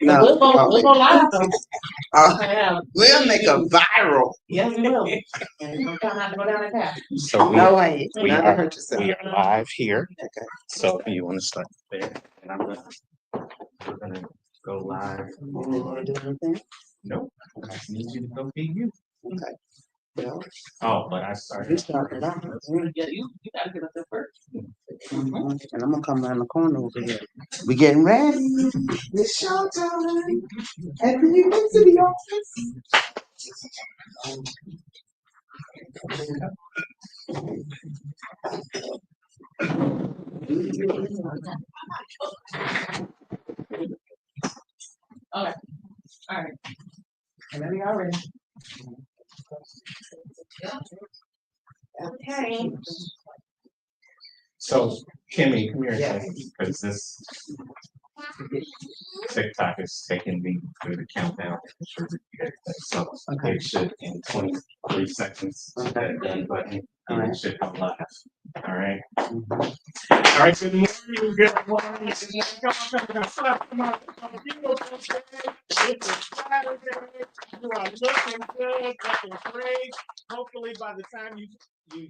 No, We'll go live though. we'll make a viral. Yes, we will. And it's gonna come out to go down the path. So No way. we Not are, hurt yourself. we are live here. Okay. So if you want to start there, and we're gonna go live. You want to do anything? Nope. I just need you to go be you. Okay. Well, Oh, but I you started. started out. Yeah, you gotta get up there first. And I'm gonna come around the corner over here. We getting ready. It's showtime. And when you get to the office. Okay. All right. Whenever y'all ready. Okay. So Kimmy, come here, Yes. because this TikTok is taking me through the countdown. So it should in 23 seconds. Hit that done button. And it should come live. All right. All right. Good morning. Good morning. Come on. It's Saturday. You are looking good, looking great. Hopefully, by the time you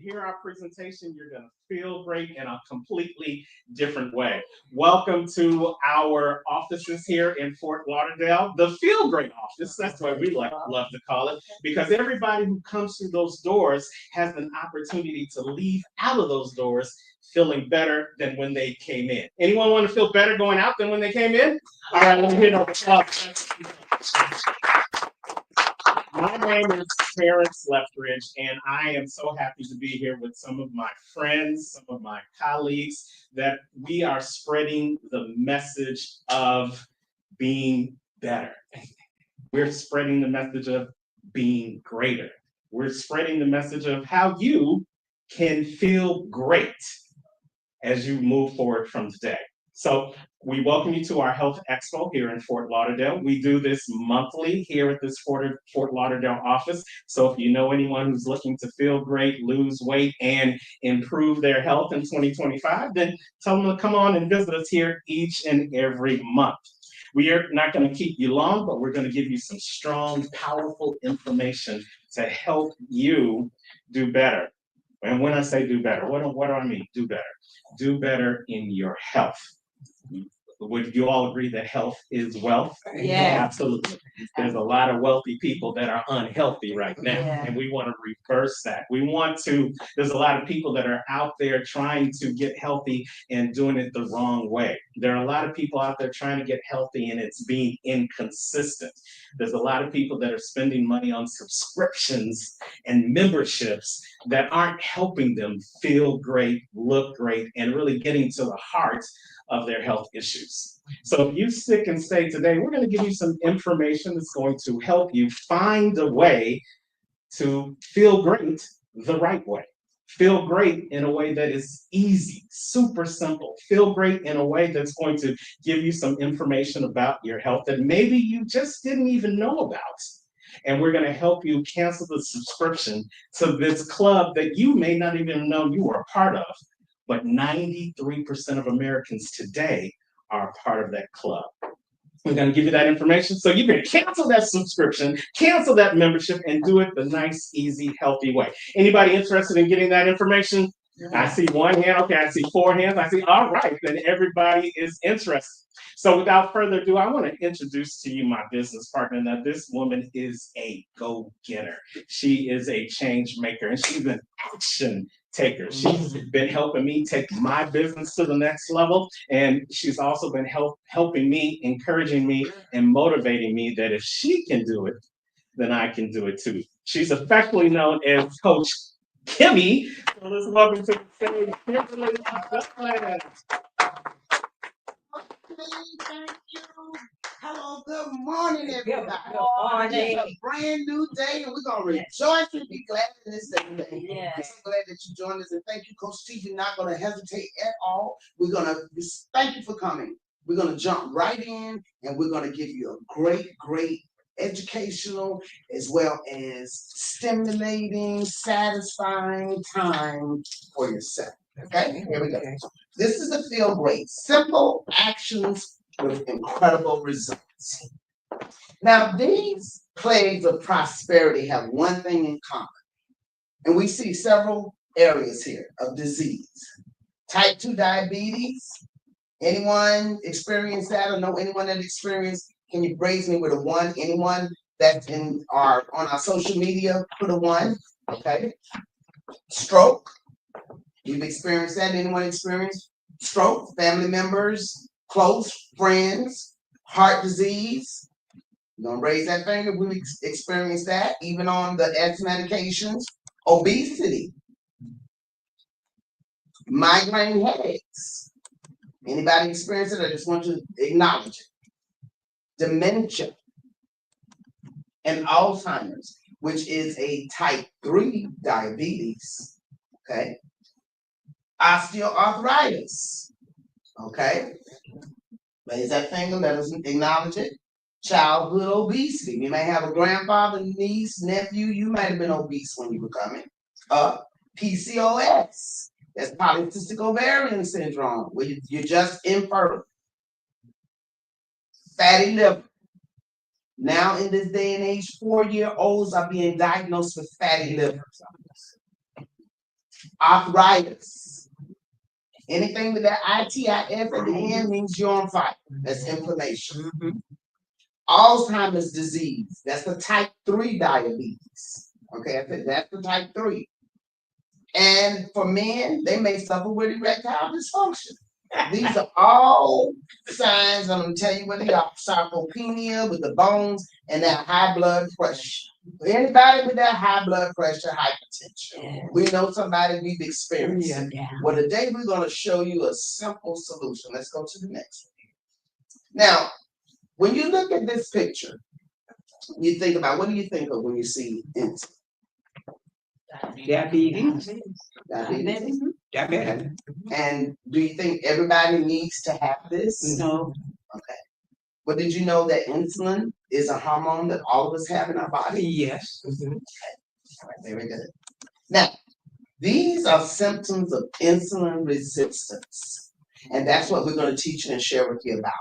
hear our presentation, you're going to feel great in a completely different way. Welcome to our offices here in Fort Lauderdale, the Feel Great office. That's what we love to call it, because everybody who comes through those doors has an opportunity to leave out of those doors feeling better than when they came in. Anyone want to feel better going out than when they came in? All right, let me hear those. My name is Terrence Leftridge, and I am so happy to be here with some of my friends, some of my colleagues, that we are spreading the message of being better. We're spreading the message of being greater. We're spreading the message of how you can feel great as you move forward from today. So we welcome you to our Health Expo here in Fort Lauderdale. We do this monthly here at this Fort Lauderdale office. So if you know anyone who's looking to feel great, lose weight, and improve their health in 2025, then tell them to come on and visit us here each and every month. We are not going to keep you long, but we're going to give you some strong, powerful information to help you do better. And when I say do better, what do I mean? Do better. Do better in your health. Would you all agree that health is wealth? Yeah. Absolutely. There's a lot of wealthy people that are unhealthy right now, and we want to reverse that. There's a lot of people that are out there trying to get healthy and doing it the wrong way. There are a lot of people out there trying to get healthy and it's being inconsistent. There's a lot of people that are spending money on subscriptions and memberships that aren't helping them feel great, look great, and really getting to the heart of their health issues. So if you stick and stay today, we're going to give you some information that's going to help you find a way to feel great the right way. Feel great in a way that is easy, super simple. Feel great in a way that's going to give you some information about your health that maybe you just didn't even know about. And we're going to help you cancel the subscription to this club that you may not even know you were a part of. But 93% of Americans today are a part of that club. We're going to give you that information so you can cancel that subscription, cancel that membership, and do it the nice, easy, healthy way. Anybody interested in getting that information? I see one hand. Okay, I see four hands. I see, all right, then everybody is interested. So without further ado, I want to introduce to you my business partner. Now, this woman is a go-getter. She is a change maker, and she's an action taker. She's been helping me take my business to the next level, and she's also been helping me, encouraging me, and motivating me that if she can do it, then I can do it too. She's affectionately known as Coach Kimmy. So let's welcome to the stage, Kimberly Douglas. Thank you. Hello, good morning, everybody. Good morning. It's a brand new day, and we're gonna rejoice and be glad in this day. Yes. I'm so glad that you joined us, and thank you, Coach T. You're not gonna hesitate at all. We're gonna thank you for coming. We're gonna jump right in, and we're gonna give you a great educational as well as stimulating, satisfying time for yourself. Okay, here we go. This is the Feel Great. Simple actions with incredible results. Now, these plagues of prosperity have one thing in common, and we see several areas here of disease. Type 2 diabetes. Anyone experience that or know anyone that experienced? Can you raise me with a 1? Anyone that's on our social media, put a 1. Okay. Stroke. You've experienced that? Anyone experienced stroke? Family members, close friends, heart disease. You're gonna raise that finger. We experienced that even on the X medications. Obesity, migraine headaches. Anybody experience it? I just want to acknowledge it. Dementia and Alzheimer's, which is a type 3 diabetes. Okay. Osteoarthritis. Okay. Raise that finger. Let us acknowledge it. Childhood obesity. You may have a grandfather, niece, nephew. You might have been obese when you were coming up. PCOS. That's polycystic ovarian syndrome, where you're just infertile. Fatty liver. Now, in this day and age, 4-year-olds are being diagnosed with fatty liver. Arthritis. Anything with that ITIS at the end means you're on fire. That's inflammation. Alzheimer's disease. That's the type 3 diabetes. Okay, that's the type 3. And for men, they may suffer with erectile dysfunction. These are all signs, and I'm going to tell you what they are. Sarcopenia with the bones and that high blood pressure. Anybody with that high blood pressure, hypertension, we know somebody we've experienced. Well, today we're going to show you a simple solution. Let's go to the next one. Now, when you look at this picture, you think about, what do you think of when you see insulin? Diabetes. Okay. And do you think everybody needs to have this? No. Okay. But did you know that insulin is a hormone that all of us have in our body? Yes. Okay. All right, very good. Now, these are symptoms of insulin resistance. And that's what we're going to teach you and share with you about.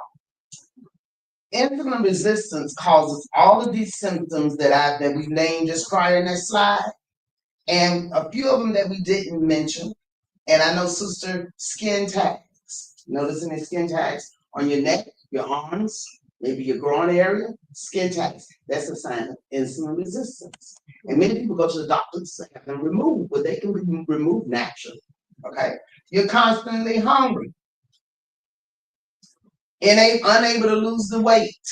Insulin resistance causes all of these symptoms that we named just prior in that slide, and a few of them that we didn't mention. And I know, sister, skin tags. Noticing the skin tags on your neck, your arms, maybe your groin area, skin tags. That's a sign of insulin resistance. And many people go to the doctors to have them removed, but they can be removed naturally. Okay? You're constantly hungry. Unable to lose the weight.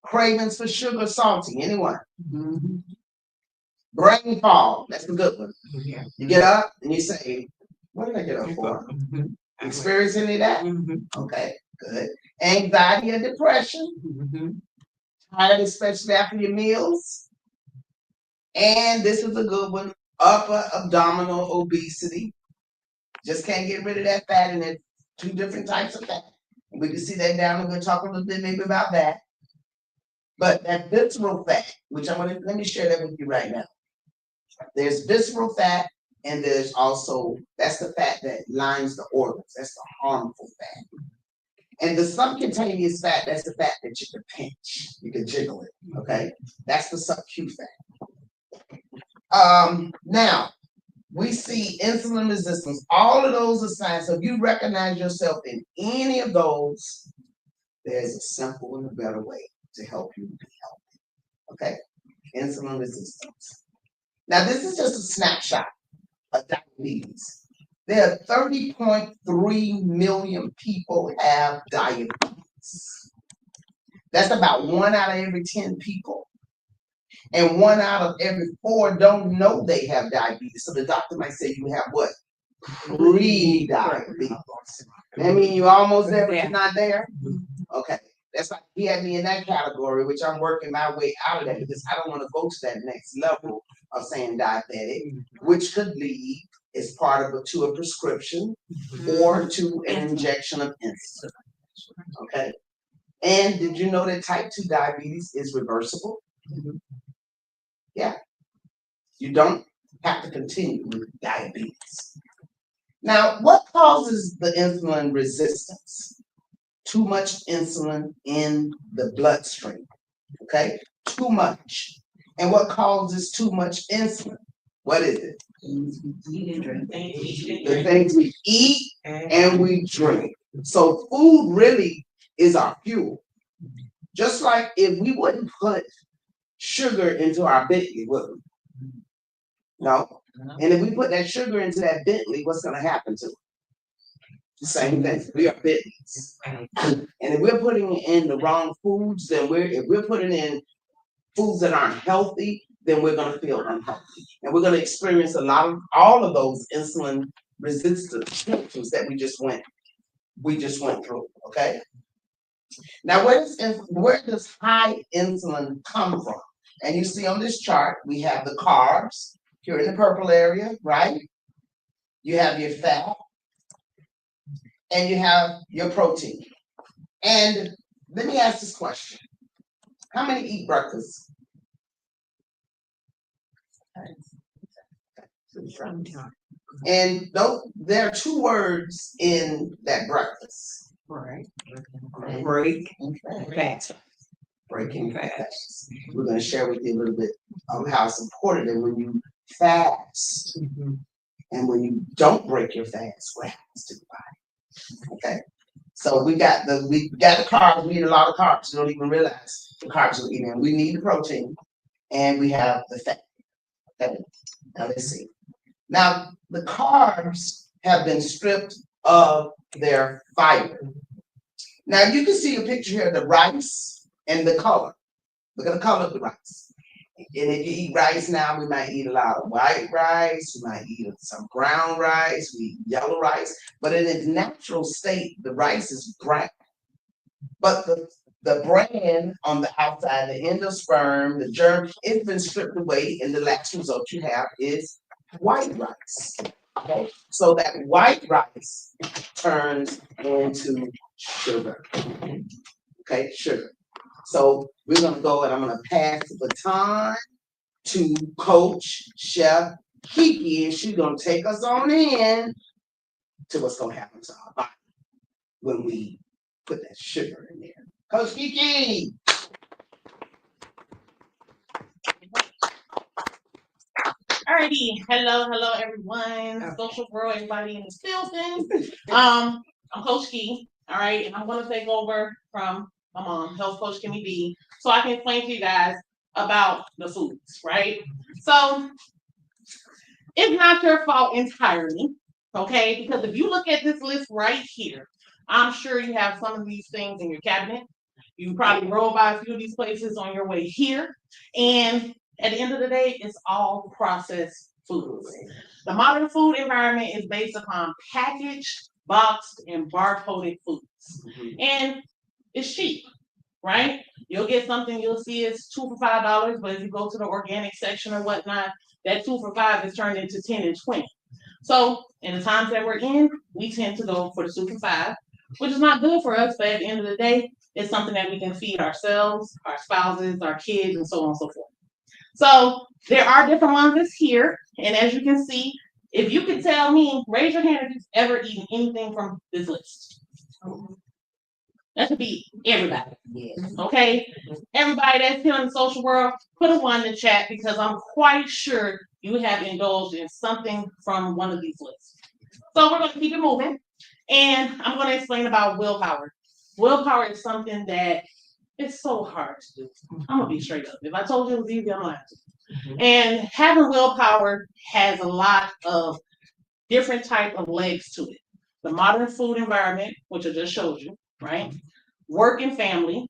Cravings for sugar, salty. Anyone? Brain fog. That's the good one. You get up and you say, what did I get up for? Experience any of that? Okay, good. Anxiety or depression. Tired, especially after your meals. And this is a good one. Upper abdominal obesity. Just can't get rid of that fat, and there's 2 different types of fat. We can see that down, and we'll talk a little bit maybe about that. But that visceral fat, which let me share that with you right now. There's visceral fat, and there's also, that's the fat that lines the organs. That's the harmful fat. And the subcutaneous fat, that's the fat that you can pinch. You can jiggle it, okay? That's the sub-Q fat. Now, we see insulin resistance. All of those are signs. So if you recognize yourself in any of those, there's a simple and a better way to help you be healthy, okay? Insulin resistance. Now, this is just a snapshot of diabetes. There are 30.3 million people have diabetes. That's about 1 out of every 10 people. And 1 out of every 4 don't know they have diabetes. So the doctor might say you have what? Pre-diabetes. I mean, you almost there, but you're not there? Okay. That's like he had me in that category, which I'm working my way out of that because I don't want to go to that next level of saying diabetic, which could lead as part of to a prescription or to an injection of insulin. Okay. And did you know that type 2 diabetes is reversible? Yeah. You don't have to continue with diabetes. Now, what causes the insulin resistance? too much insulin in the bloodstream. Okay, too much. And what causes too much insulin? What is it? The things we eat and we drink. So food really is our fuel. Just like if we wouldn't put sugar into our Bentley, would we? No. And if we put that sugar into that Bentley, what's going to happen to it? The same thing. We are Bentleys. And if we're putting in the wrong foods, then if we're putting in foods that aren't healthy, then we're going to feel unhealthy. And we're going to experience all of those insulin resistance symptoms that we just went through. Okay. Now, where does high insulin come from? And you see on this chart, we have the carbs here in the purple area, right? You have your fat, and you have your protein. And let me ask this question. How many eat breakfast? And there are two words in that breakfast. Right. Break and fast. Breaking fast. We're going to share with you a little bit of how it's important that when you fast and when you don't break your fast, what happens to the body? Okay. So we got the carbs. We eat a lot of carbs. You don't even realize the carbs we're eating. We need the protein, and we have the fat. Okay. Now let's see. Now the carbs have been stripped of their fiber. Now you can see a picture here of the rice and the color. Look at the color of the rice. And if you eat rice now, we might eat a lot of white rice, we might eat some brown rice, we eat yellow rice, but in its natural state, the rice is brown. But the bran on the outside, the endosperm, the germ, it's been stripped away, and the last result you have is white rice. Okay, so that white rice turns into sugar. Okay, sugar. So we're going to go and I'm going to pass the baton to Coach Chef Kiki, and she's going to take us on in to what's going to happen to our body when we put that sugar in there. Coach Kiki! Alrighty, hello everyone, social world, everybody in this building. I'm Coach Key, all right, and I'm going to take over from my mom, Health Coach Kimmy B, so I can explain to you guys about the foods, right? So it's not your fault entirely, okay? Because if you look at this list right here, I'm sure you have some of these things in your cabinet. You probably roll by a few of these places on your way here, and at the end of the day, it's all processed foods. The modern food environment is based upon packaged, boxed, and barcoded foods. And it's cheap, right? You'll get something you'll see it's 2 for $5, but if you go to the organic section or whatnot, that 2 for $5 is turned into 10 and 20. So in the times that we're in, we tend to go for the 2 for $5, which is not good for us, but at the end of the day, it's something that we can feed ourselves, our spouses, our kids, and so on and so forth. So there are different ones that's here, and as you can see, if you could tell me, raise your hand if you've ever eaten anything from this list. That could be everybody. Okay? Everybody that's here in the social world, put a 1 in the chat because I'm quite sure you have indulged in something from one of these lists. So we're going to keep it moving, and I'm going to explain about willpower. Willpower is something that it's so hard to do. I'm going to be straight up. If I told you it was easy, I'm lying to you. And having willpower has a lot of different type of legs to it. The modern food environment, which I just showed you, right? Work and family,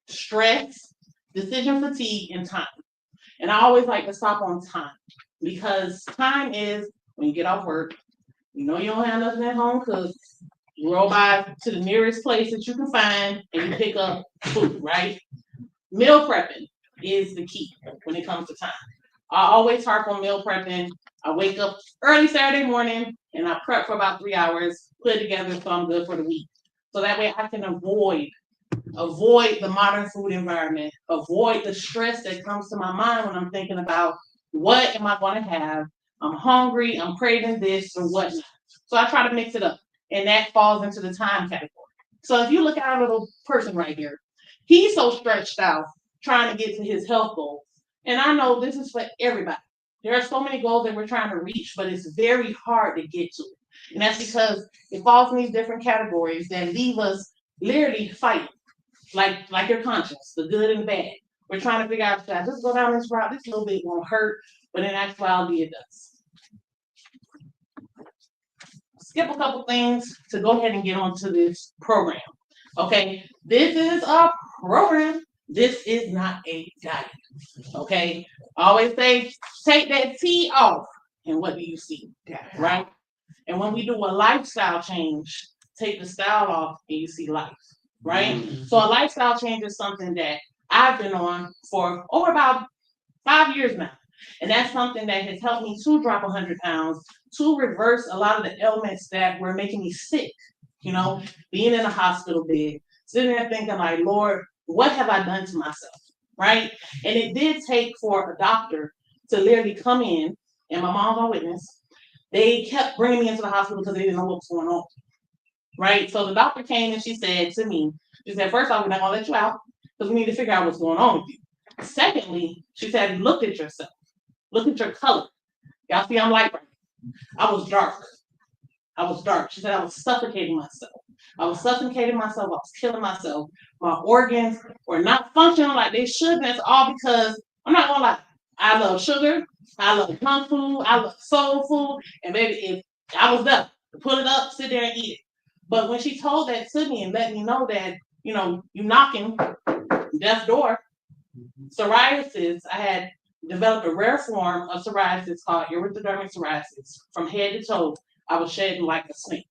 stress, decision fatigue, and time. And I always like to stop on time because time is when you get off work, you know you don't have nothing at home because you roll by to the nearest place that you can find and you pick up food, right? Meal prepping is the key when it comes to time. I always harp on meal prepping. I wake up early Saturday morning and I prep for about 3 hours, put it together so I'm good for the week. So that way I can avoid the modern food environment, avoid the stress that comes to my mind when I'm thinking about what am I going to have? I'm hungry, I'm craving this or whatnot. So I try to mix it up, and that falls into the time category. So if you look at our little person right here, he's so stretched out trying to get to his health goals. And I know this is for everybody. There are so many goals that we're trying to reach, but it's very hard to get to it. And that's because it falls in these different categories that leave us literally fighting, like your conscience, the good and the bad. We're trying to figure out, should I just go down this route? This little bit won't hurt, but in actuality, it does. Skip a couple things to go ahead and get onto this program. Okay, this is a program. This is not a diet. Okay, I always say take that T off, and what do you see? Right? And when we do a lifestyle change, take the style off, and you see life. Right? Mm-hmm. So a lifestyle change is something that I've been on for over about 5 years now. And that's something that has helped me to drop 100 pounds, to reverse a lot of the ailments that were making me sick. You know, being in a hospital bed, sitting there thinking like, Lord, what have I done to myself? Right? And it did take for a doctor to literally come in, and my mom's on witness. They kept bringing me into the hospital because they didn't know what was going on. Right? So the doctor came and she said to me, she said, first off, we're not going to let you out because we need to figure out what's going on with you. Secondly, she said, look at yourself. Look at your color. Y'all see I'm light right now. I was dark. She said I was suffocating myself. I was killing myself. My organs were not functioning like they should. And that's all because, I'm not going to lie, I love sugar. I love junk food. I love soul food. And baby, if I was there to put it up, sit there and eat it. But when she told that to me and let me know that, you know, you knocking death's door, psoriasis, I had developed a rare form of psoriasis called erythrodermic psoriasis. From head to toe, I was shedding like a snake,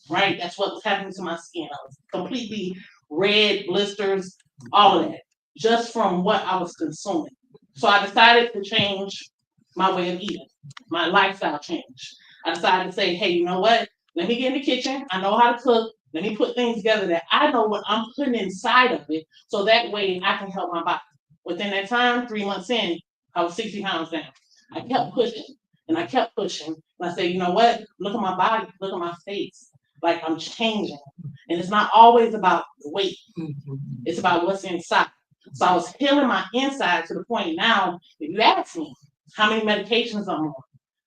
right? That's what was happening to my skin. I was completely red, blisters, all of that, just from what I was consuming. So I decided to change my way of eating, my lifestyle change. I decided to say, hey, you know what? Let me get in the kitchen. I know how to cook. Let me put things together that I know what I'm putting inside of it, so that way I can help my body. Within that time, 3 months in, I was 60 pounds down. I kept pushing and I kept pushing. And I said, you know what? Look at my body. Look at my face. Like I'm changing. And it's not always about the weight. It's about what's inside. So I was healing my inside to the point now, if you ask me how many medications I'm on,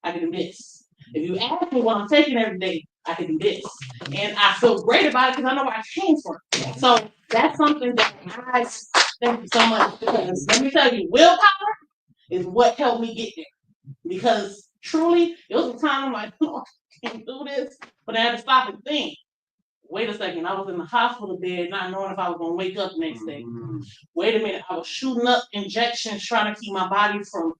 I can do this. If you ask me what I'm taking every day, I can do this. And I feel great about it because I know where I came from. So that's something that I thank you so much, because let me tell you, willpower is what helped me get there. Because truly, it was a time I'm like, oh, I can't do this, but I had to stop and think. Wait a second, I was in the hospital bed not knowing if I was going to wake up the next day. Wait a minute, I was shooting up injections trying to keep my body from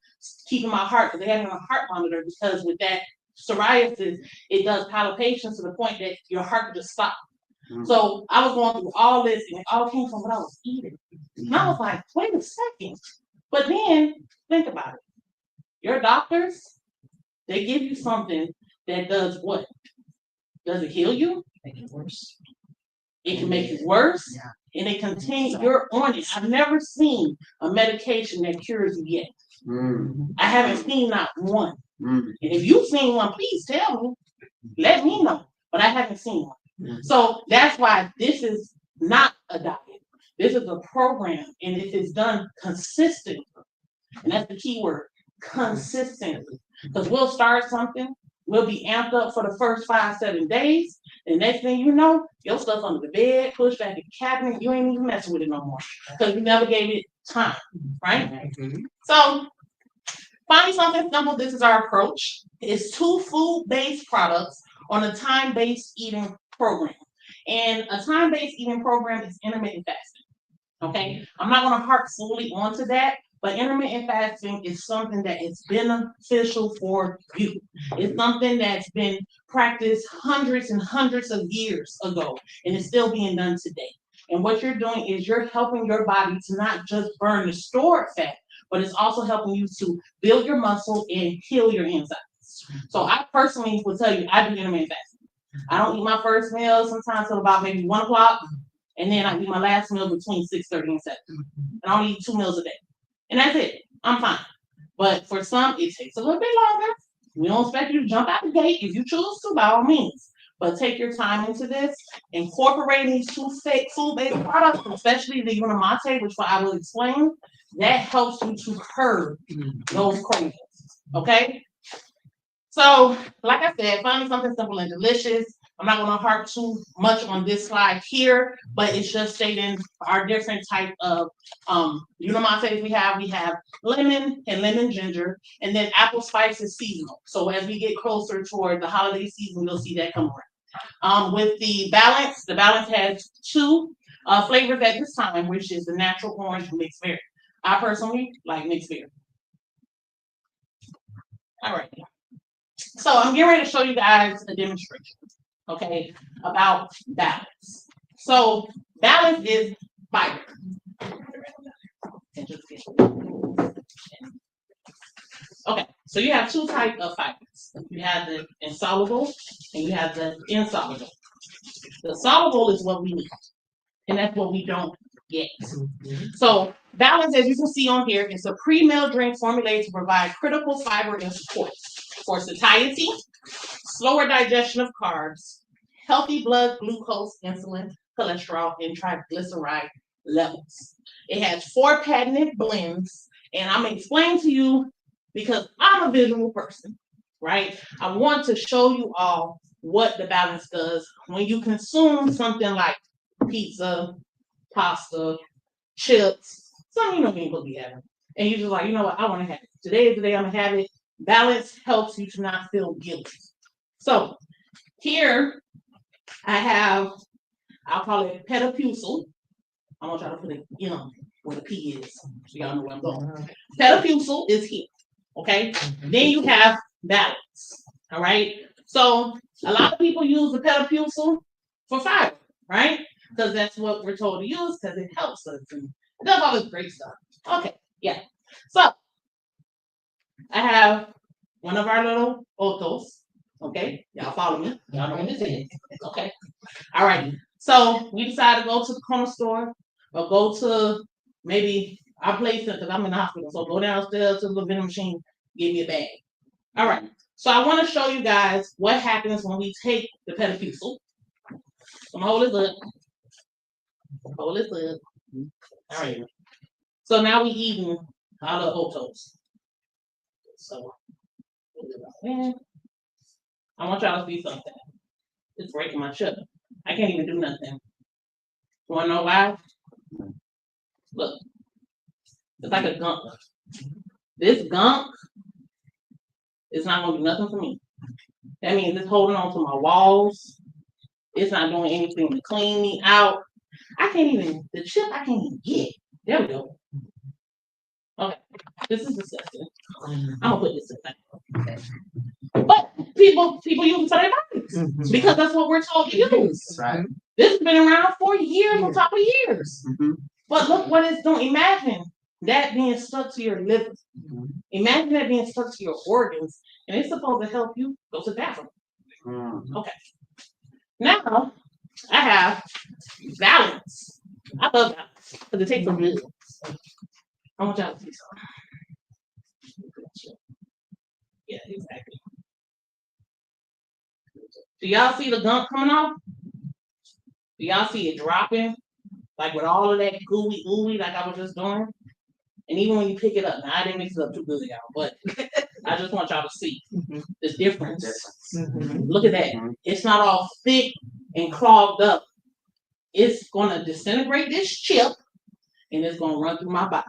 keeping my heart, because they had me on a heart monitor, because with that psoriasis, it does palpitations to the point that your heart just stops. So I was going through all this, and it all came from what I was eating. And I was like, wait a second. But then, think about it. Your doctors, they give you something that does what? Does it heal you? Make it worse. It can make it worse. Yeah. And it continue, you're on it. I've never seen a medication that cures you yet. I haven't seen not one. And if you've seen one, please tell me. Let me know. But I haven't seen one. So that's why this is not a diet. This is a program, and it is done consistently. And that's the key word, consistently. Because we'll start something, we'll be amped up for the first 5-7 days. And next thing you know, your stuff under the bed, pushed back in the cabinet, you ain't even messing with it no more. Because you never gave it time, right? So find something simple. This is our approach. It's 2 food-based products on a time-based eating program. And a time-based eating program is intermittent fasting. Okay? I'm not going to harp fully onto that, but intermittent fasting is something that is beneficial for you. It's something that's been practiced hundreds and hundreds of years ago, and it's still being done today. And what you're doing is you're helping your body to not just burn the stored fat, but it's also helping you to build your muscle and heal your insides. So I personally will tell you, I do intermittent fasting. I don't eat my first meal sometimes till about maybe 1 o'clock, and then I eat my last meal between 6:30 and 7. And I only eat 2 meals a day. And that's it. I'm fine. But for some, it takes a little bit longer. We don't expect you to jump out the gate. If you choose to, by all means. But take your time into this, incorporating these food-based products, especially the Unicity, which I will explain, that helps you to curb those cravings. Okay? So, like I said, find something simple and delicious. I'm not going to harp too much on this slide here, but it's just stating our different type of Unicity we have. We have lemon and lemon ginger, and then apple spice is seasonal. So as we get closer toward the holiday season, you'll see that come around. With the balance has two flavors at this time, which is the natural orange and mixed berry. I personally like mixed berry. All right. So I'm getting ready to show you guys a demonstration, okay, about balance. So balance is fiber. Okay, so you have two types of fibers. You have the insoluble and you have the insoluble. The soluble is what we need, and that's what we don't get. So balance, as you can see on here, is a pre-meal drink formulated to provide critical fiber and support for satiety, slower digestion of carbs, healthy blood glucose, insulin, cholesterol, and triglyceride levels. It has 4 patented blends, and I'm going to explain to you because I'm a visual person, right? I want to show you all what the balance does when you consume something like pizza, pasta, chips, something you don't even be having. And you're just like, you know what, I want to have it. Today is the day I'm going to have it. Balance helps you to not feel guilty. So here I have, I'll call it Petapucil. I want y'all to put it, where the P is, so y'all know where I'm going. Petapucil is here, okay? Then you have balance, all right? So a lot of people use the Petapucil for fiber, right? Because that's what we're told to use because it helps us and it does all this great stuff. Okay, yeah. So I have one of our little Otos. Okay, y'all follow me. Y'all know what this is. Okay. All right. So we decided to go to the corner store or go to maybe our place because I'm in the hospital. So go downstairs to the vending machine, give me a bag. All right. So I want to show you guys what happens when we take the Petapucil. So hold this up. Hold this up. All right. So now we eating our little Otos. So I want y'all to see something. It's breaking my sugar. I can't even do nothing. You wanna know why? Look, it's like a gunk. This gunk is not gonna do nothing for me. That means it's holding on to my walls. It's not doing anything to clean me out. I can't even, the chip I can't even get. There we go. Okay, this is disgusting. I'm gonna put this in there. But people use it for their bodies because that's what we're told to use. Right. This has been around for years on top of years. But look what it's doing. Imagine that being stuck to your liver. Imagine that being stuck to your organs, and it's supposed to help you go to the bathroom. Okay. Now I have balance. I love balance because it takes some good. I want y'all to see something. Yeah, exactly. Do y'all see the gunk coming off? Do y'all see it dropping? Like with all of that gooey ooey like I was just doing? And even when you pick it up, now I didn't mix it up too good, y'all, but I just want y'all to see the difference. Look at that. It's not all thick and clogged up. It's going to disintegrate this chip and it's going to run through my body.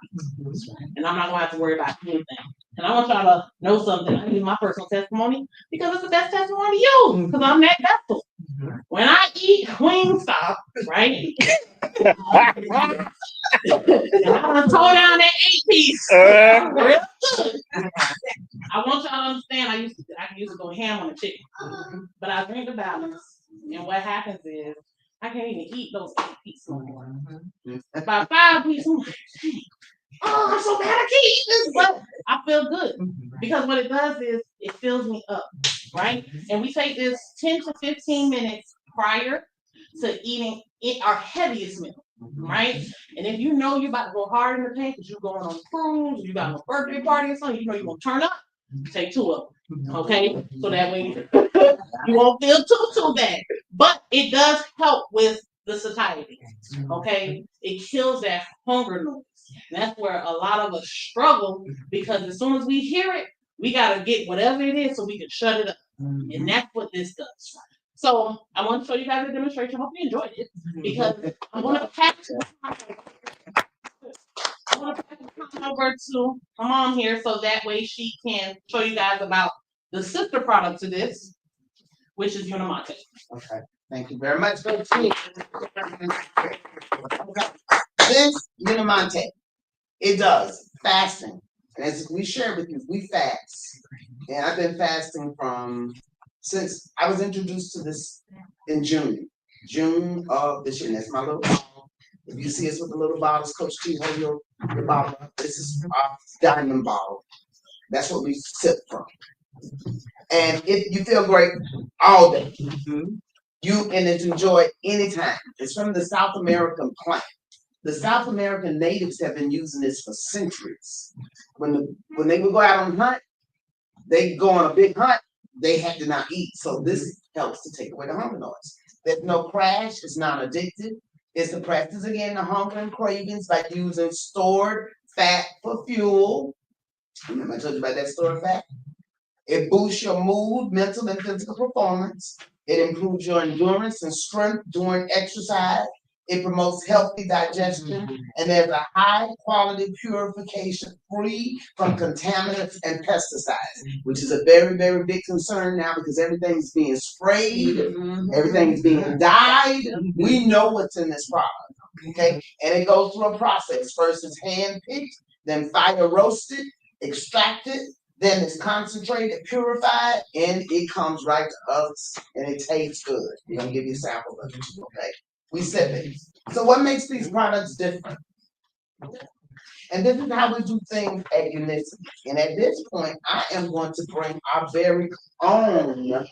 And I'm not going to have to worry about anything. And I want y'all to know something. I use my personal testimony because it's the best testimony to use because I'm that vessel. When I eat Wingstop, right? And I done tore down that 8-piece. Real good. I want y'all to understand I used to go ham on the chicken. But I drink the balance. And what happens is I can't even eat those 8 pieces no more. About 5 pieces, I'm like, dang. Oh, I'm so bad I can't eat this, but I feel good. Because what it does is it fills me up, right? And we take this 10 to 15 minutes prior to eating our heaviest meal, right? And if you know you're about to go hard in the paint because you're going on a cruise, you got a birthday party or something, you know you're going to turn up, take 2 of them, okay? So that way You won't feel too bad. But it does help with the satiety. Okay? It kills that hunger noise. And that's where a lot of us struggle because as soon as we hear it, we gotta get whatever it is so we can shut it up. And that's what this does. So I want to show you guys a demonstration. Hope you enjoyed it because I want to pass it over to my mom here so that way she can show you guys about the sister product to this, which is Unicity. Okay. Thank you very much. This Unicity, it does fasting. And as we shared with you, we fast. And I've been fasting since I was introduced to this in June of this year. And that's my little bottle. If you see us with the little bottles, Coach T, hold your bottle up. This is our diamond bottle. That's what we sip from. And you feel great all day. And it's enjoyed anytime. It's from the South American plant. The South American natives have been using this for centuries. When they would go out on hunt, they go on a big hunt, they had to not eat. So this helps to take away the hunger noise. There's no crash, it's not addictive. It suppresses again the hunger and cravings by using stored fat for fuel. Remember I told you about that stored fat? It boosts your mood, mental, and physical performance. It improves your endurance and strength during exercise. It promotes healthy digestion, and there's a high quality purification free from contaminants and pesticides, which is a very, very big concern now because everything's being sprayed, everything's being dyed. We know what's in this product, okay? And it goes through a process. First it's hand picked, then fire roasted, extracted, then it's concentrated, purified, and it comes right to us, and it tastes good. We're gonna give you a sample of it, okay? We sip it. So what makes these products different? And this is how we do things at Unicity. And at this point, I am going to bring our very own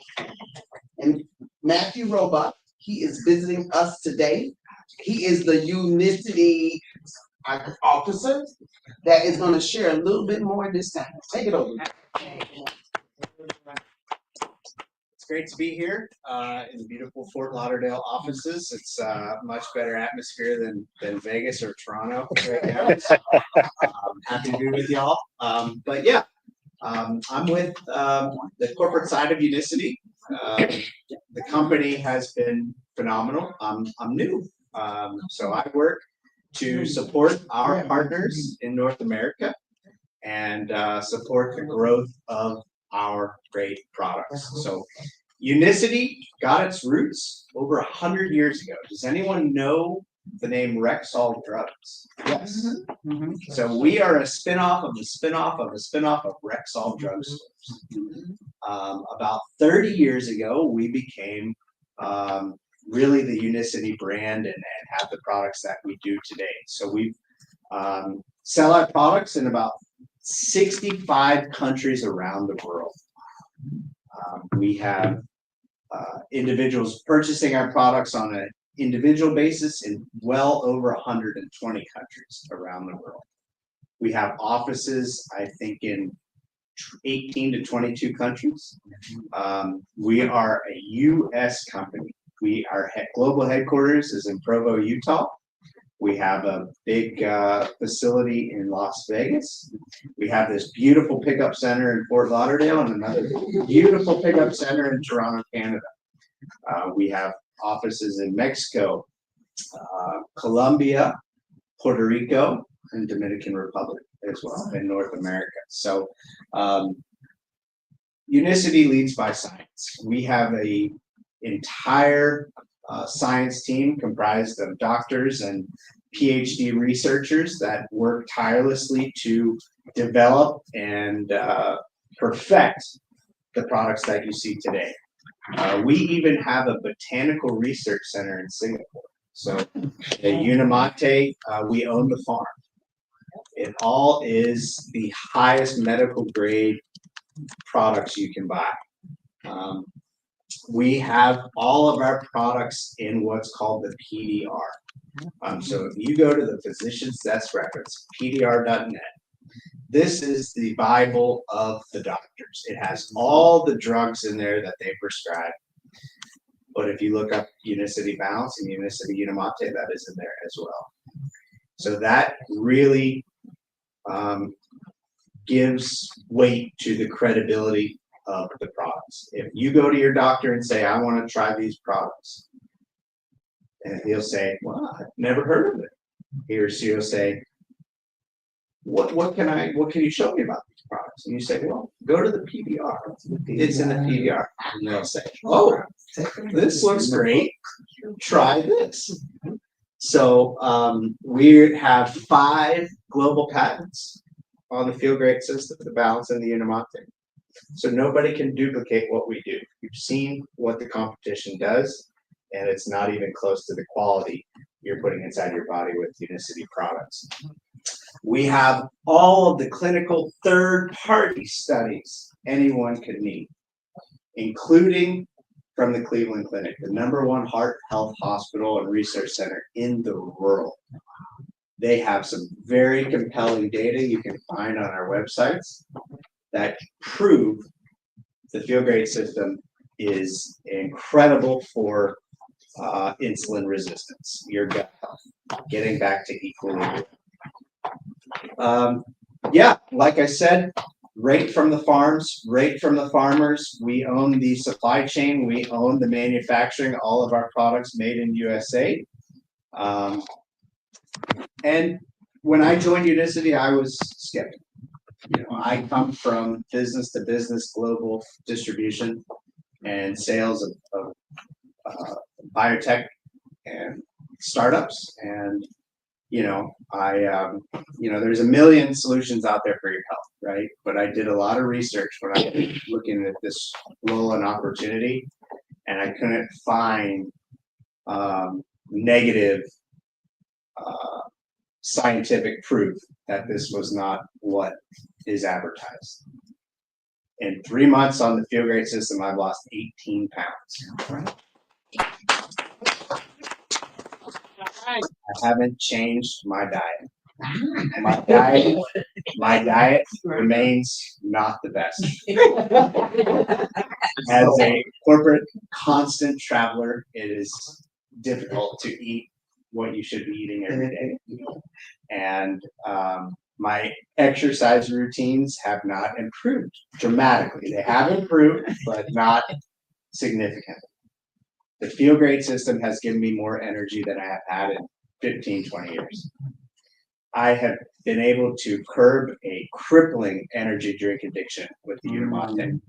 and Matthew Roebuck. He is visiting us today. He is the Unicity officer that is going to share a little bit more this time. Take it over. It's great to be here in the beautiful Fort Lauderdale offices. It's a much better atmosphere than Vegas or Toronto right now. So, happy to be with y'all. But yeah, I'm with the corporate side of Unicity. The company has been phenomenal. I'm new, so I work to support our partners in North America and support the growth of our great products. So Unicity got its roots over 100 years ago. Does anyone know the name Rexall Drugs? Yes. So we are a spin-off of a spin-off of a spin-off of Rexall Drugstores. About 30 years ago, we became really the Unicity brand and have the products that we do today. So we sell our products in about 65 countries around the world. We have individuals purchasing our products on an individual basis in well over 120 countries around the world. We have offices, I think, in 18 to 22 countries. We are a U.S. company. Our global headquarters is in Provo, Utah. We have a big facility in Las Vegas. We have this beautiful pickup center in Fort Lauderdale and another beautiful pickup center in Toronto, Canada. We have offices in Mexico, Colombia, Puerto Rico, and Dominican Republic as well in North America. So Unicity leads by science. We have a entire science team comprised of doctors and PhD researchers that work tirelessly to develop and perfect the products that you see today. We even have a botanical research center in Singapore. So at Unicity, we own the farm. It all is the highest medical grade products you can buy. We have all of our products in what's called the PDR. So if you go to the Physician's Desk reference, PDR.net, this is the Bible of the doctors. It has all the drugs in there that they prescribe. But if you look up Unicity Balance and Unicity Unimate, that is in there as well. So that really gives weight to the credibility of the products. If you go to your doctor and say, I want to try these products, and he'll say, well, I've never heard of it. He or she will say, what can you show me about these products? And you say, well, go to the PBR. It's in the PBR. And they'll say, oh, this looks great. Try this. So we have 5 global patents on the Feel Great system, the Balance and the Unimate. So nobody can duplicate what we do. You've seen what the competition does, and it's not even close to the quality you're putting inside your body with Unicity products. We have all of the clinical third-party studies anyone could need, including from the Cleveland Clinic, the #1 heart health hospital and research center in the world. They have some very compelling data you can find on our websites that prove the Feel Great system is incredible for insulin resistance, your gut health, getting back to equilibrium. Yeah, like I said, right from the farms, right from the farmers. We own the supply chain. We own the manufacturing. All of our products made in USA. And when I joined Unicity, I was skeptical. I come from business to business, global distribution and sales of biotech and startups. And there's a million solutions out there for your health, right? But I did a lot of research when I was looking at this role and opportunity, and I couldn't find negative scientific proof that this was not what is advertised. In 3 months on the Feel Great system, I've lost 18 pounds. I haven't changed my diet. My diet remains not the best. As a corporate constant traveler, it is difficult to eat what you should be eating every day. And my exercise routines have not improved dramatically. They have improved, but not significantly. The Feel Great system has given me more energy than I have had in 15, 20 years. I have been able to curb a crippling energy drink addiction with the Unimate.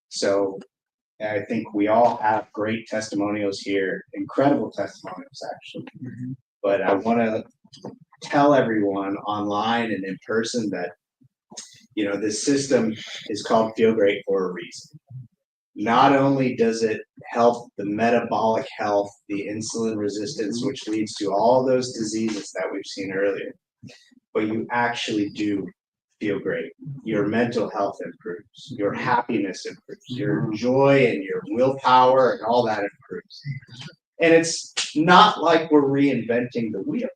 So I think we all have great testimonials here, incredible testimonials actually. But I want to tell everyone online and in person that, this system is called Feel Great for a reason. Not only does it help the metabolic health, the insulin resistance, which leads to all those diseases that we've seen earlier, but you actually do feel great. Your mental health improves, your happiness improves, your joy and your willpower and all that improves. And it's not like we're reinventing the wheel.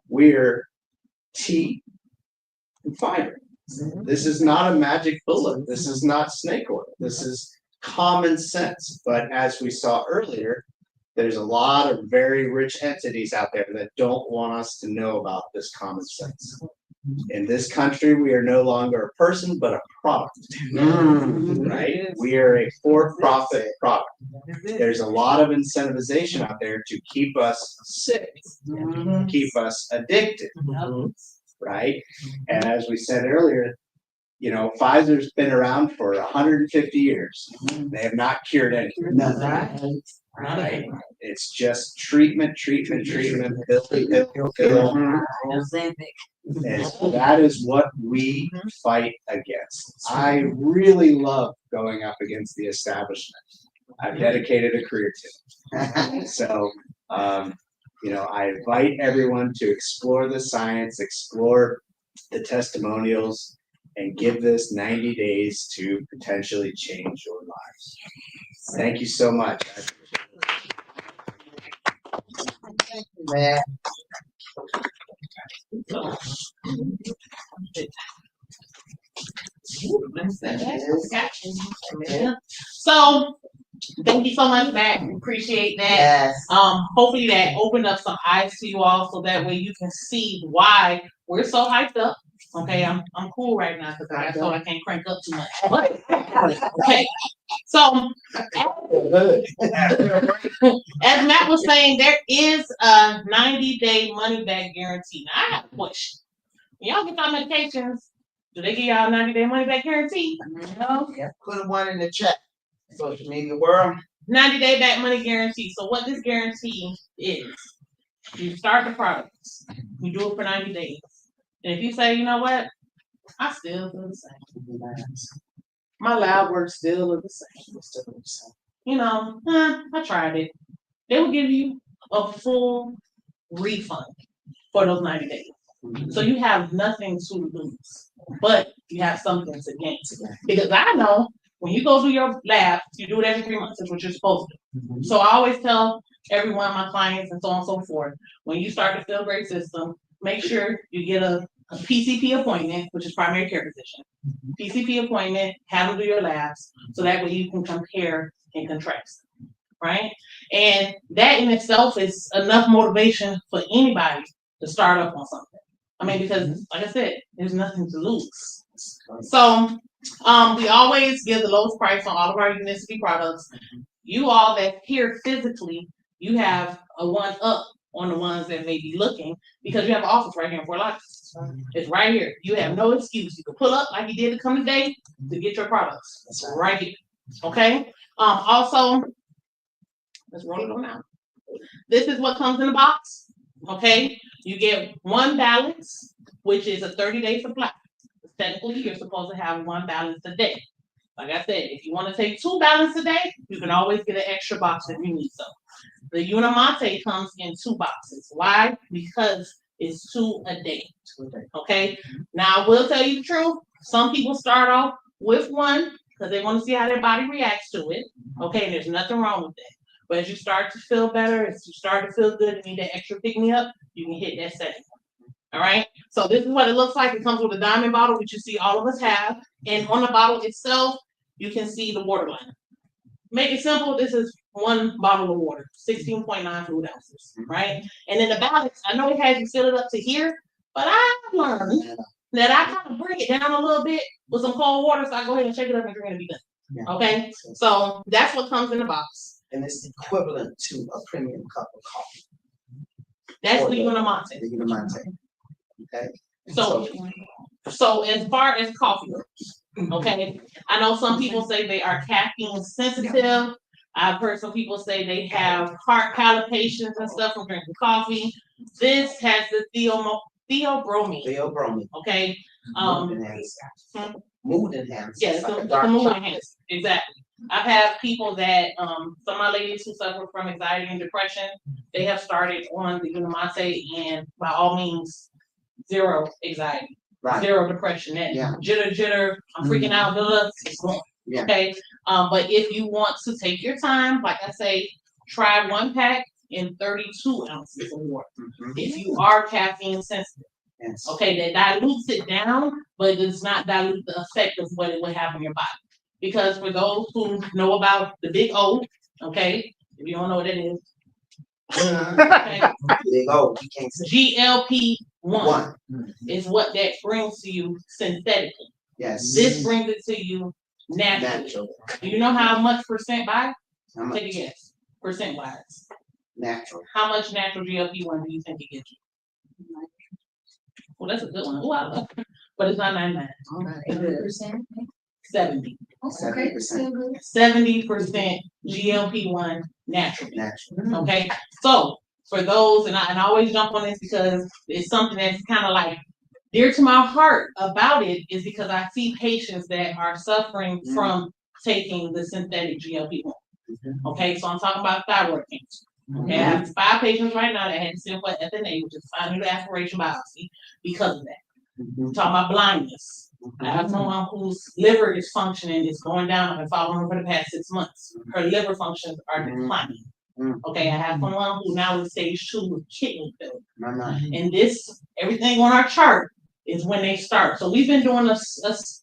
We're tea and fiber. This is not a magic bullet. This is not snake oil. This is common sense. But as we saw earlier, there's a lot of very rich entities out there that don't want us to know about this common sense. In this country, we are no longer a person, but a product. Right? We are a for-profit product. There's a lot of incentivization out there to keep us sick, keep us addicted. Right? And as we said earlier, Pfizer's been around for 150 years. They have not cured anything. Right? It's just treatment, pill. And that is what we fight against. I really love going up against the establishment. I've dedicated a career to it. So, I invite everyone to explore the science, explore the testimonials, and give this 90 days to potentially change your lives. Thank you so much. Thank you, man. So thank you so much, Matt. Appreciate that. Yes. Hopefully that opened up some eyes to you all, so that way you can see why we're so hyped up. Okay, I'm cool right now because I got told I can't crank up too much. But, okay, so as Matt was saying, there is a 90-day money back guarantee. Now I have a question. When y'all get y'all medications, do they give y'all a 90-day money back guarantee? No. Yeah. Put one in the chat. Social media world. 90-day back money guarantee. So what this guarantee is, you start the products, you do it for 90 days. And if you say, you know what, I still feel the same. My lab work still look the same. You know, I tried it. They will give you a full refund for those 90 days. So you have nothing to lose, but you have something to gain. Because I know when you go do your lab, you do it every 3 months. That's what you're supposed to do. So I always tell every one of my clients and so on and so forth, when you start the Feel Great system, make sure you get a PCP appointment, which is primary care physician. PCP appointment, have them do your labs, so that way you can compare and contrast, right? And that in itself is enough motivation for anybody to start up on something. I mean, because like I said, there's nothing to lose. So we always give the lowest price on all of our Unicity products. You all that here physically, you have a one up on the ones that may be looking, because you have an office right here in Fort Lauderdale. It's right here. You have no excuse. You can pull up like you did to come today to get your products. It's right here. Okay. Also, let's roll it on out. This is what comes in the box. Okay. You get one balance, which is a 30-day supply. Technically, you're supposed to have one balance a day. Like I said, if you want to take 2 balances a day, you can always get an extra box if you need some. The Unicity comes in 2 boxes. Why? Because it's 2 a day. Okay. Now I will tell you the truth. Some people start off with 1 because they want to see how their body reacts to it. Okay, and there's nothing wrong with that. But as you start to feel better, as you start to feel good and need that extra pick me up, you can hit that second one. All right. So this is what it looks like. It comes with a diamond bottle, which you see all of us have. And on the bottle itself, you can see the water line. Make it simple. This is 1 bottle of water, 16.9 fluid ounces, right? And then the balance, I know it has you fill it up to here, but I learned that I kind of bring it down a little bit with some cold water, so I go ahead and shake it up and drink it and be done. Yeah. Okay, so that's what comes in the box. And it's equivalent to a premium cup of coffee. That's the Unicity. The Unicity. Okay. So as far as coffee goes, okay, I know some people say they are caffeine sensitive. I've heard some people say they have heart palpitations and stuff from drinking coffee. This has the theobromine. Theobromine. Okay. Mood enhancer. Yes, the mood enhancer. Exactly. I've had people that some of my ladies who suffer from anxiety and depression, they have started on the Unicity, and by all means, 0 anxiety, right. 0 depression. That jitter, I'm freaking out, it's gone. Yeah. Okay. But if you want to take your time, like I say, try 1 pack in 32 ounces of water. If you are caffeine sensitive. Yes. Okay, that dilutes it down, but it does not dilute the effect of what it would have on your body. Because for those who know about the big O, okay, if you don't know what it is, okay, big O, you can't say GLP-1 is what that brings to you synthetically. Yes. This brings it to you naturally. Do you know how much percent by? Take a guess. Percent wise. Natural. How much natural GLP-1 do you think it gives you? Well, that's a good one. Oh, I love it. But it's not 99. 70. 70%. 70% GLP-1 naturally. Okay. So for those, and I always jump on this because it's something that's kind of like dear to my heart about it, is because I see patients that are suffering from taking the synthetic GLP-1. Okay. So I'm talking about thyroid cancer. Okay, I have 5 patients right now that had to send for FNA, which is fine aspiration biopsy, because of that. We're talking about blindness. I have someone whose liver is functioning, is going down. I've been following her for the past 6 months. Her liver functions are declining. Okay, I have someone who now is stage 2 with kidney failure. No. And this, everything on our chart is when they start. So we've been doing a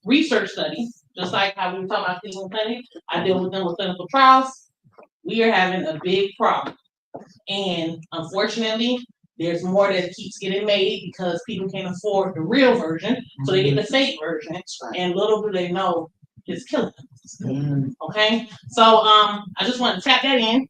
research study, just like how we were talking about Cleveland Clinic. I deal with them with clinical trials. We are having a big problem. And unfortunately, there's more that keeps getting made because people can't afford the real version. So they get the fake version. And little do they know it's killing them. Okay? So I just want to tap that in.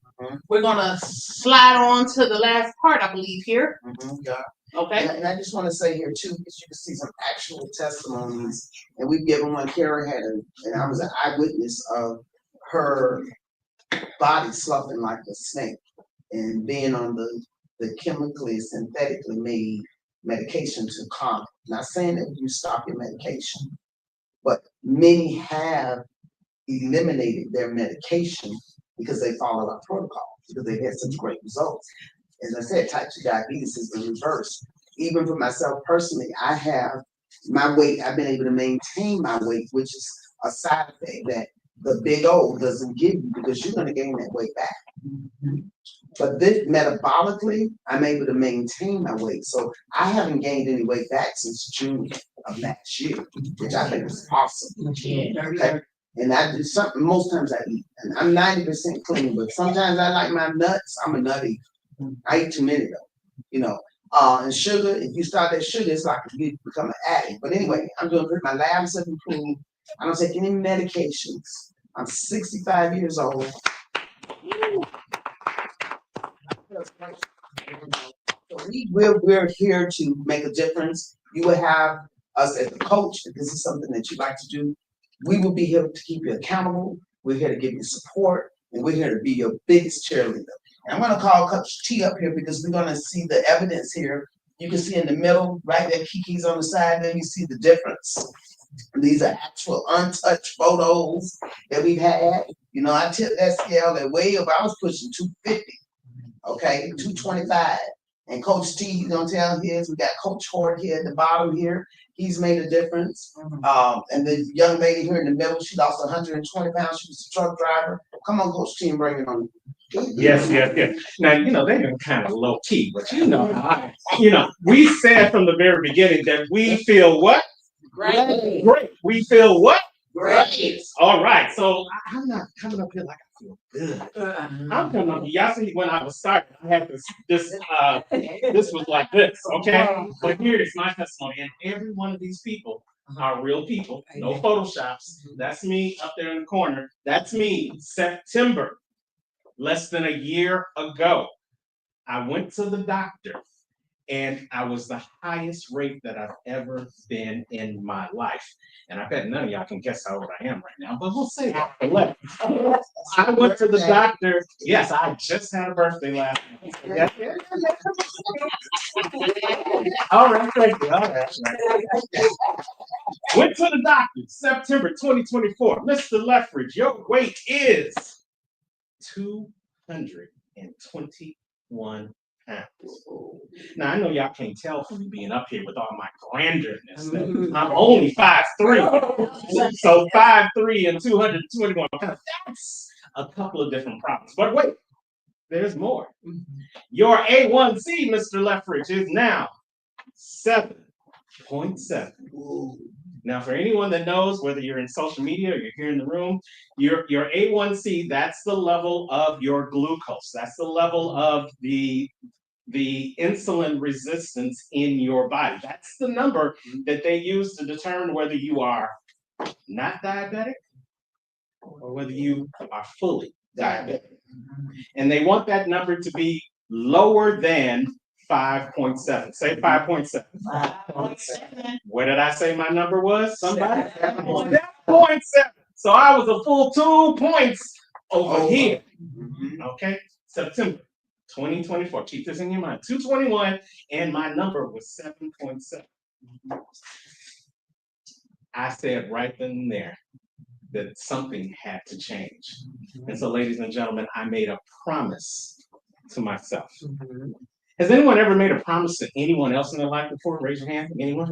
We're gonna slide on to the last part, I believe, here. Yeah. Okay. And I just want to say here too, because you can see some actual testimonies, and we've given one. Kara had, and I was an eyewitness of her body sloughing like a snake, and being on the chemically synthetically made medication to calm. Not saying that you stop your medication, but many have eliminated their medication because they followed our protocol, because they had such great results. As I said, type 2 diabetes is the reverse. Even for myself personally, I have my weight, I've been able to maintain my weight, which is a side effect that the big O doesn't give you, because you're going to gain that weight back. But this metabolically, I'm able to maintain my weight. So I haven't gained any weight back since June of last year, which I think is awesome. Okay. And I do something, most times I eat. And I'm 90% clean, but sometimes I like my nuts. I'm a nutty. I eat too many though, you know. And sugar, if you start that sugar, it's like you become an addict. But anyway, I'm doing good. My labs have improved. I don't take any medications. I'm 65 years old. So we're here to make a difference. You will have us as a coach, if this is something that you like to do. We will be here to keep you accountable. We're here to give you support, and we're here to be your biggest cheerleader. And I'm going to call Coach T up here because we're going to see the evidence here. You can see in the middle, right there, Kiki's on the side, then you see the difference. These are actual untouched photos that we've had. You know, I tipped that scale at way up. I was pushing 250, okay, 225. And Coach T, he's gonna tell his. We got Coach Hort here at the bottom here. He's made a difference. And the young lady here in the middle, she lost 120 pounds. She was a truck driver. Come on, Coach T, and bring it on. Yes. Now, you know, they've been kind of low key, but you know, we said from the very beginning that we feel what? Great. We feel what? Great. All right. So I'm not coming up here like I feel good. I'm coming up here. Y'all see when I was starting, I had this was like this, okay? But here is my testimony. And every one of these people are real people, no photoshops. That's me up there in the corner. That's me, September, less than a year ago. I went to the doctor, and I was the highest rate that I've ever been in my life. And I bet none of y'all can guess how old I am right now, but we'll say that. I went to the doctor. Yes, I just had a birthday last week. Yeah. All right, thank you. All right. Went to the doctor, September 2024. Mr. Leffridge, your weight is 221 pounds. Now I know y'all can't tell from me being up here with all my granderness that I'm only 5'3". So 5'3" and 221 pounds. That's a couple of different problems. But wait, there's more. Your A1C, Mr. Leffridge, is now 7.7. Now, for anyone that knows, whether you're in social media or you're here in the room, your A1C, that's the level of your glucose. That's the level of the insulin resistance in your body. That's the number that they use to determine whether you are not diabetic or whether you are fully diabetic. And they want that number to be lower than 5.7. Say 5.7. 5.7. What did I say my number was? Somebody? 7.7. So I was a full 2 points over here. Okay? September 2024. Keep this in your mind. 221, and my number was 7.7. I said right then and there that something had to change. And so, ladies and gentlemen, I made a promise to myself. Has anyone ever made a promise to anyone else in their life before? Raise your hand. Anyone?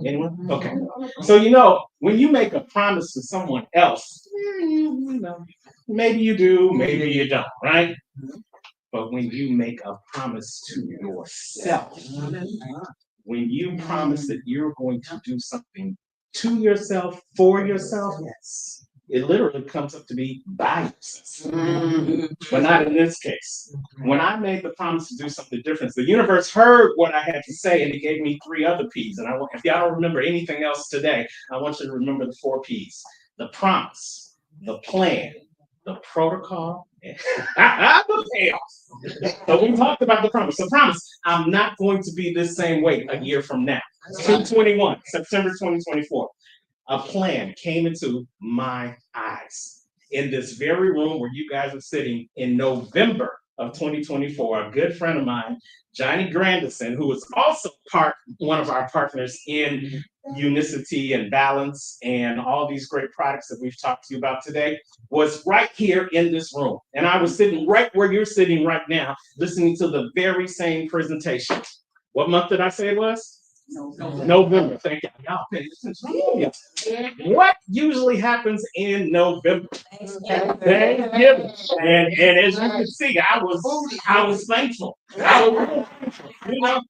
Okay. So, you know, when you make a promise to someone else, you know, maybe you do, maybe you don't, right? but when you make a promise to yourself, when you promise that you're going to do something to yourself, for yourself, yes, it literally comes up to be by yourself. But not in this case. When I made the promise to do something different, the universe heard what I had to say and it gave me 3 other P's. And if y'all don't remember anything else today, I want you to remember the 4 P's. The promise, the plan, the protocol, and the payoff. So we talked about the promise. The promise, I'm not going to be this same way a year from now. 2/21, September 2024. A plan came into my eyes in this very room where you guys are sitting in November of 2024. A good friend of mine, Johnny Grandison, who is also one of our partners in Unicity and Balance and all these great products that we've talked to you about today, was right here in this room. And I was sitting right where you're sitting right now, listening to the very same presentation. What month did I say it was? November. Thank you. Y'all pay attention. What usually happens in November? Thanksgiving. And as you can see, I was thankful. I was really thankful, you know.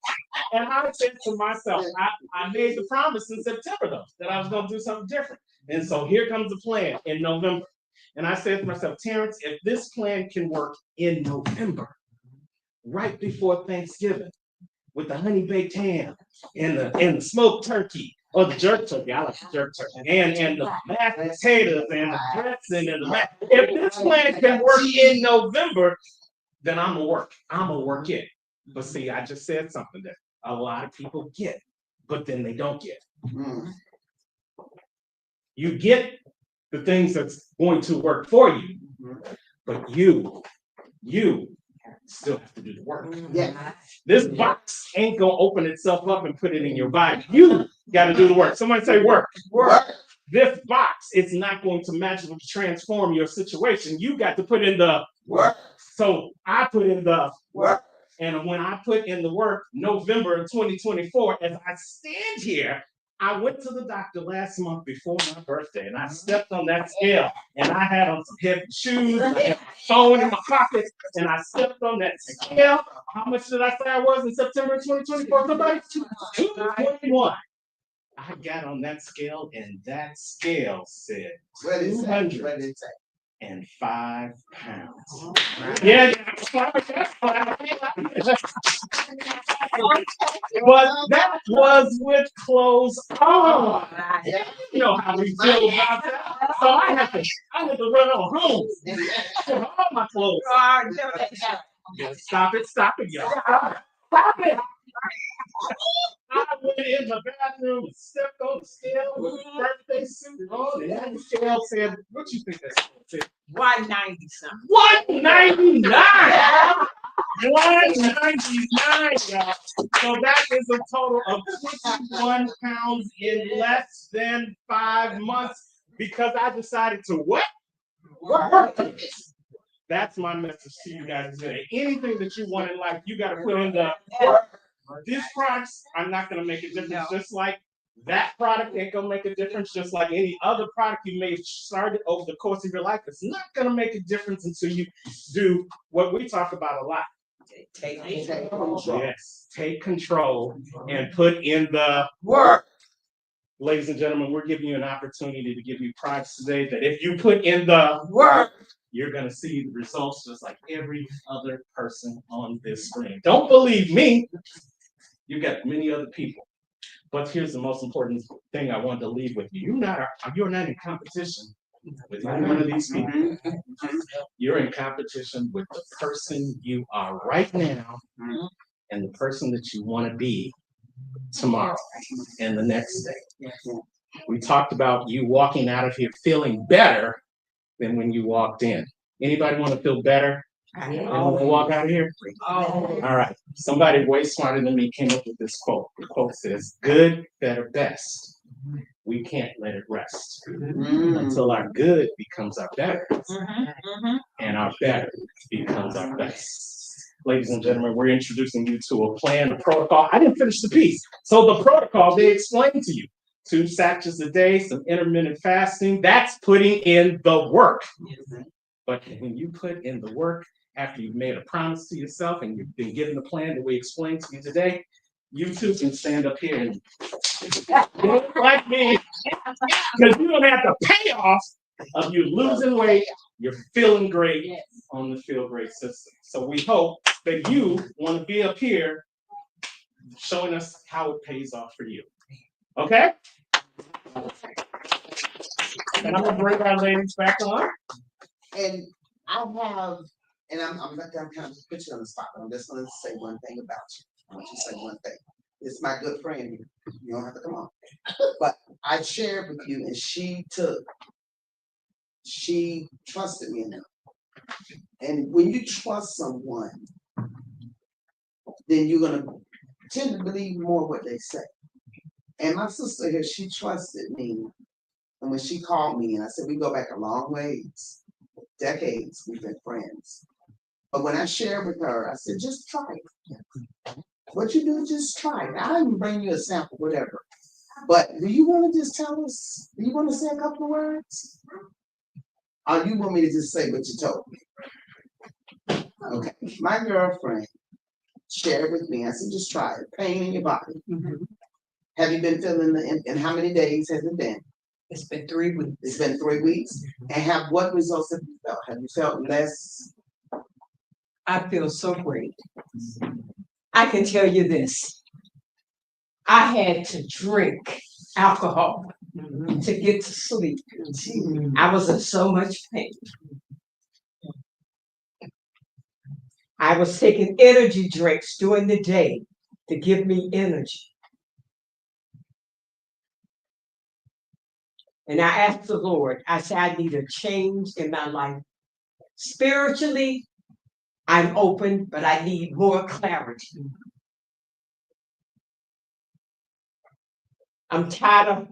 And I said to myself, I made the promise in September though that I was going to do something different. And so here comes the plan in November. And I said to myself, Terrence, if this plan can work in November, right before Thanksgiving, with the honey baked ham and the smoked turkey, or the jerk turkey, I like the jerk turkey, and the mashed potatoes and the dressing and the mash. If this plan can work in November, then I'm gonna work it. But see, I just said something that a lot of people get, but then they don't get. You get the things that's going to work for you, but you still have to do the work. Yeah. This box ain't gonna open itself up and put it in your body. You gotta do the work. Somebody say work. Work. This box, it's not going to magically transform your situation. You got to put in the Work. So I put in the Work. And when I put in the work, November of 2024, as I stand here, I went to the doctor last month before my birthday, and I stepped on that scale, and I had on some heavy shoes, and I had my phone in my pocket, and I stepped on that scale. How much did I say I was in September 2024? Somebody? 221. I got on that scale, and that scale said 205 pounds. Yeah, but that was with clothes on. You know how we feel about that. So I had to run on home. Put all my clothes. Stop it, y'all. Stop it. I went in the bathroom and stepped on the scale with the birthday suit on, and the scale said, what you think that scale said? 190 something. 199! 199, y'all. So that is a total of 21 pounds in less than 5 months because I decided to what? Work. That's my message to you guys today. Anything that you want in life, you got to put in the work. These products are not going to make a difference, just like that product ain't going to make a difference, just like any other product you may have started over the course of your life. It's not going to make a difference until you do what we talk about a lot. Take control. Yes, take control and put in the Work. Ladies and gentlemen, we're giving you an opportunity to give you products today that if you put in the Work, you're going to see the results just like every other person on this screen. Don't believe me. You got many other people. But here's the most important thing I wanted to leave with you. You're not in competition with any one of these people. You're in competition with the person you are right now and the person that you want to be tomorrow and the next day. We talked about you walking out of here feeling better than when you walked in. Anybody want to feel better than when we walk out of here? All right. Somebody way smarter than me came up with this quote. The quote says, good, better, best. We can't let it rest until our good becomes our better and our better becomes our best. Ladies and gentlemen, we're introducing you to a plan, a protocol. I didn't finish the piece. So the protocol, they explained to you. 2 sachets a day, some intermittent fasting. That's putting in the work. But when you put in the work, after you've made a promise to yourself and you've been given the plan that we explained to you today, you too can stand up here and look like me, because you don't have the payoff of you losing weight, you're feeling great on the Feel Great system. So we hope that you want to be up here showing us how it pays off for you. Okay? And I'm gonna bring our ladies back on. And I have, and I'm kind of put you on the spot, but I'm just gonna say one thing about you. I want you to say one thing. It's my good friend here. You don't have to come on. But I shared with you, and she trusted me enough. And when you trust someone, then you're gonna tend to believe more what they say. And my sister here, she trusted me. And when she called me, and I said, we go back a long ways, decades, we've been friends. But when I shared with her, I said, just try it. What you do, just try it. I'll even bring you a sample, whatever. But do you want to just tell us, do you want to say a couple of words? Or you want me to just say what you told me? Okay, my girlfriend shared with me, I said, just try it. Pain in your body. Have you been feeling the, and how many days has it been? It's been 3 weeks. It's been 3 weeks. And what results have you felt? Have you felt less? I feel so great. I can tell you this. I had to drink alcohol to get to sleep. I was in so much pain. I was taking energy drinks during the day to give me energy. And I asked the Lord, I said, I need a change in my life. Spiritually, I'm open, but I need more clarity. I'm tired of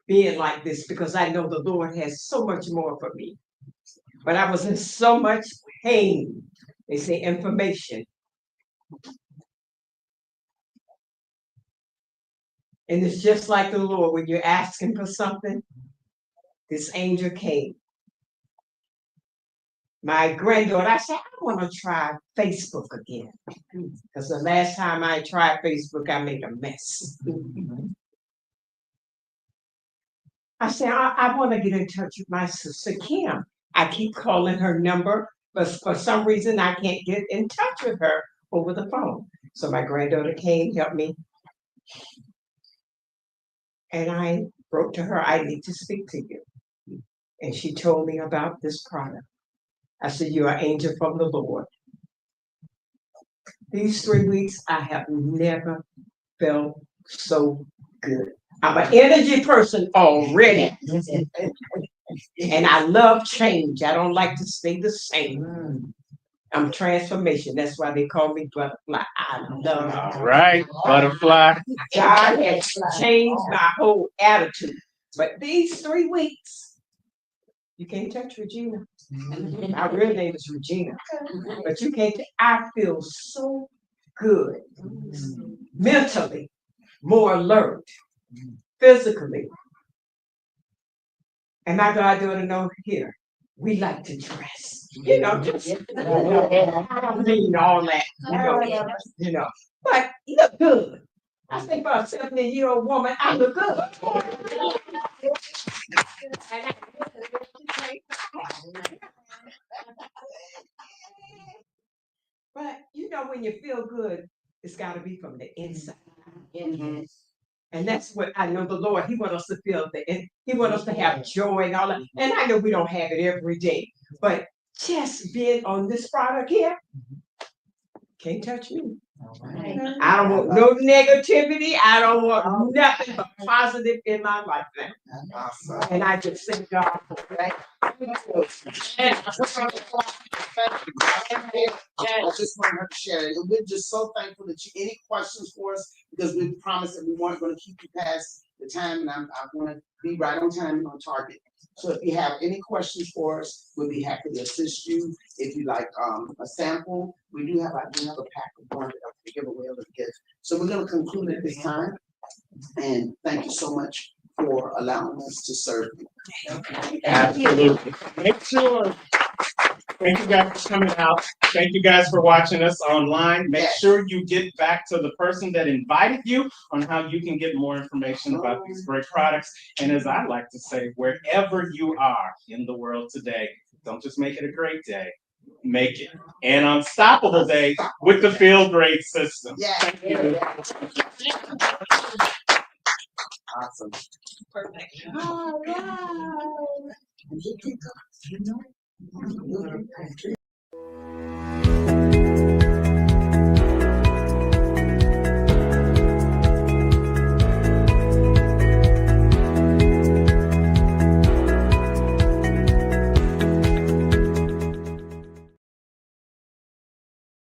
being like this because I know the Lord has so much more for me. But I was in so much pain. They say information. And it's just like the Lord, when you're asking for something, this angel came. My granddaughter, I said, I want to try Facebook again. Because the last time I tried Facebook, I made a mess. I said, I want to get in touch with my sister Kim. I keep calling her number, but for some reason I can't get in touch with her over the phone. So my granddaughter came, helped me. And I wrote to her, I need to speak to you. And she told me about this product. I said, you're an angel from the Lord. These 3 weeks, I have never felt so good. I'm an energy person already. And I love change. I don't like to stay the same. I'm transformation. That's why they call me butterfly. I love it. All right, butterfly. God has changed my whole attitude. But these 3 weeks, you can't touch Regina. My real name is Regina. But you can't, I feel so good. Mentally, more alert. Physically. And my goddaughter know here, we like to dress. You know, just, I don't mean all that, you know, but look good. I think for a 70-year-old woman, I look good. But you know, when you feel good, it's got to be from the inside. And that's what I know the Lord, He wants us to feel He wants us to have joy and all that. And I know we don't have it every day, but just being on this product here, can't touch me. I don't want no negativity. I don't want nothing but positive in my life now. Awesome. And I just thank God for that. I just want her to share it. And we're just so thankful that any questions for us, because we promised that we weren't going to keep you past the time, and I want to be right on time and on target. So if you have any questions for us, we'll be happy to assist you. If you like a sample, we do have a pack of one to give away a little gift. So we're going to conclude at this time. And thank you so much for allowing us to serve you. Absolutely. Make sure Thank you guys for coming out. Thank you guys for watching us online. Make Yes. sure you get back to the person that invited you on how you can get more information about these great products. And as I like to say, wherever you are in the world today, don't just make it a great day, make it an unstoppable day with the Feel Great system. Yes. Thank you. Awesome. Perfect. All right.